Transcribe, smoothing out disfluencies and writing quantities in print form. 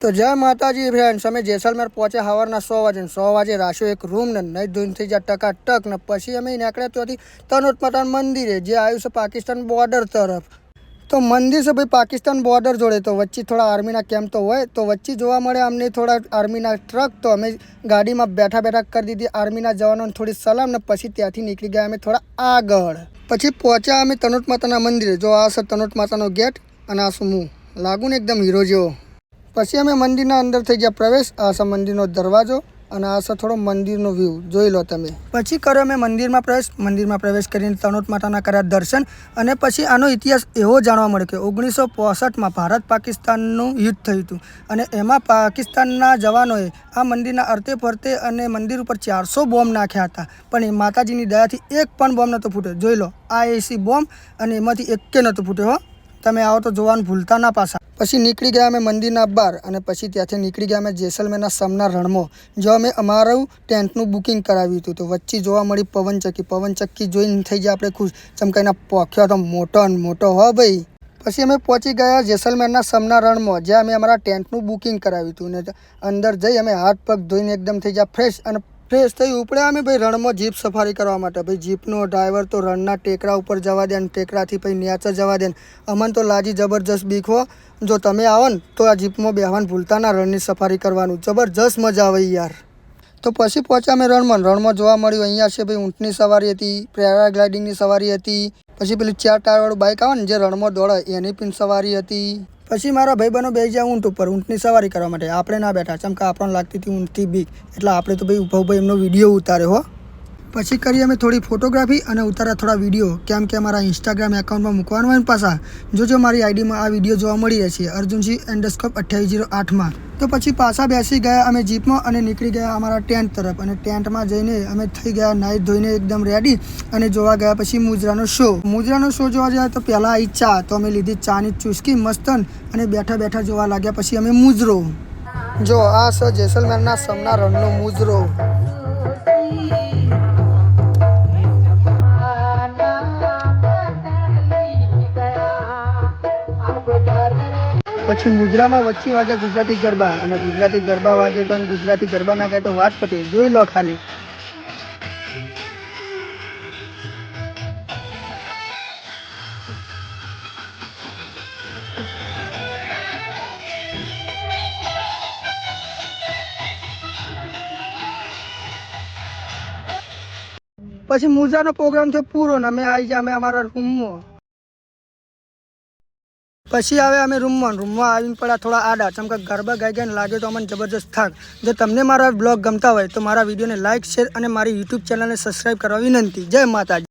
तो जय माताजी फ्रेंड्स, अमे जेसलमेर पहुंचे हवाરના 100 વાગે રાખ્યો એક રૂમ ને નહીં ધોઈને થઈ જાય ટકાટક ને પછી અમે નીકળ્યા ત્યાંથી તનોટ મતાન મંદિરે જે આવ્યું છે પાકિસ્તાન બોર્ડર તરફ। તો મંદિર છે ભાઈ પાકિસ્તાન બોર્ડર જોડે, તો વચ્ચે થોડા આર્મીના કેમ્પ તો હોય, તો વચ્ચે જોવા મળે અમને થોડા આર્મીના ટ્રક, તો અમે ગાડીમાં બેઠા બેઠા કરી દીધી આર્મીના જવાનોને થોડી સલામ ને પછી ત્યાંથી નીકળી ગયા અમે થોડા આગળ। પછી પહોંચ્યા અમે તનોટ માતાના મંદિરે। જો આ છે તનોટ માતાનો ગેટ અને આ શું હું લાગુ ને એકદમ હીરો જેવો। પછી અમે મંદિરના અંદર થઈ ગયા પ્રવેશ। આ છે મંદિરનો દરવાજો અને આ છે થોડો મંદિરનો વ્યૂ, જોઈ લો તમે। પછી કર્યો અમે મંદિરમાં પ્રવેશ। મંદિરમાં પ્રવેશ કરીને તનોટ માતાના કર્યા દર્શન અને પછી આનો ઇતિહાસ એવો જાણવા મળે કે 1965માં ભારત પાકિસ્તાનનું યુદ્ધ થયું હતું અને એમાં પાકિસ્તાનના જવાનોએ આ મંદિરના અર્તે ફરતે અને મંદિર ઉપર 400 બોમ્બ નાખ્યા હતા, પણ એ માતાજીની દયાથી એક પણ બોમ્બ નહોતો ફૂટ્યો। જોઈ લો આ એસી બોમ્બ અને એમાંથી એકે નહોતો ફૂટ્યો। તમે આવો તો જોવાનું ભૂલતા ના પાછા। પછી નીકળી ગયા અમે મંદિરના બહાર અને પછી ત્યાંથી નીકળી ગયા અમે જેસલમેરના સમના રણમાં, જો અમે અમારું ટેન્ટનું બુકિંગ કરાવ્યું હતું। તો વચ્ચે જોવા મળી પવનચક્કી। પવનચક્કી જોઈને થઈ જાય આપણે ખુશ, ચમકાઈના પોખ્યો તો મોટો ને મોટો હો ભાઈ। પછી અમે પહોંચી ગયા જેસલમેરના સમના રણમાં, જ્યાં અમે અમારા ટેન્ટનું બુકિંગ કરાવ્યું હતું ને અંદર જઈ અમે હાથ પગ ધોઈને એકદમ થઈ જાય ફ્રેશ અને ફ્રેશ થઈ ઉપડ્યા અમે ભાઈ રણમાં જીપ સફારી કરવા માટે। ભાઈ જીપનો ડ્રાઈવર તો રણના ટેકરા ઉપર જવા દે ને ટેકરાથી પછી નેચે જવા દે ને અમને તો લાજી જબરજસ્ત બીક હો। જો તમે આવો ને તો આ જીપમાં બેહવાનું ભૂલતા ના, રણની સફારી કરવાનું જબરજસ્ત મજા આવે યાર। તો પછી પહોંચ્યા અમે રણમાં જોવા મળ્યું અહીંયા છે ભાઈ ઊંટની સવારી હતી, પેરાગ્લાઇડિંગની સવારી હતી, પછી પેલું 4 ટાયરવાળું બાઇક આવે ને જે રણમાં દોડે એની પણ સવારી હતી। પછી મારા ભાઈબંધો બેસી જાય ઊંટ ઉપર ઊંટની સવારી કરવા માટે, આપણે ના બેઠા, ચમકા આપણને લાગતી હતી ઊંટથી બીક, એટલે આપણે તો ભાઈ ઊભા એમનો વિડીયો ઉતાર્યો હો। પછી કરી અમે થોડી ફોટોગ્રાફી અને ઉતાર્યા થોડા વિડીયો, કેમ કે અમારા ઇન્સ્ટાગ્રામ એકાઉન્ટમાં મૂકવાનું હોય ને પાછા। જોજો મારી આઈડીમાં આ વિડીયો જોવા મળી રહેશે અર્જુનજી_2808માં। તો પછી પાછા બેસી ગયા અમે જીપમાં અને નીકળી ગયા અમારા ટેન્ટ તરફ અને ટેન્ટમાં જઈને અમે થઈ ગયા નાહી ધોઈને એકદમ રેડી અને જોવા ગયા પછી મુજરાનો શો। મુજરાનો શો જોવા જાય તો પહેલાં આવી ચા, તો અમે લીધી ચાની ચુસ્કી મસ્તન અને બેઠા બેઠા જોવા લાગ્યા પછી અમે મુજરો। જો આ છે જેસલમેરના સમના રણનો મુજરો। પછી મુજરામાં વચ્ચે વાગે ગુજરાતી ગરબા અને ગુજરાતી ગરબા વાગે તો ગુજરાતી ગરબા ના ગાય તો વાત પતી, જોઈ લો ખાલી। પછી મુજરાનો પ્રોગ્રામ થયો પૂરો ને અમે આવી ગયા અમે અમારા રૂમમાં। પછી આવે અમે રૂમમાં આવીને પડ્યા થોડા આડા, ચમકા ગરબા ગાઈ ગાઈને લાગે તો અમને જબરજસ્ત થાક। જો તમને મારા બ્લોગ ગમતા હોય તો મારા વિડીયોને લાઇક, શેર અને મારી યુટ્યુબ ચેનલને સબસ્ક્રાઈબ કરવા વિનંતી। જય માતાજી।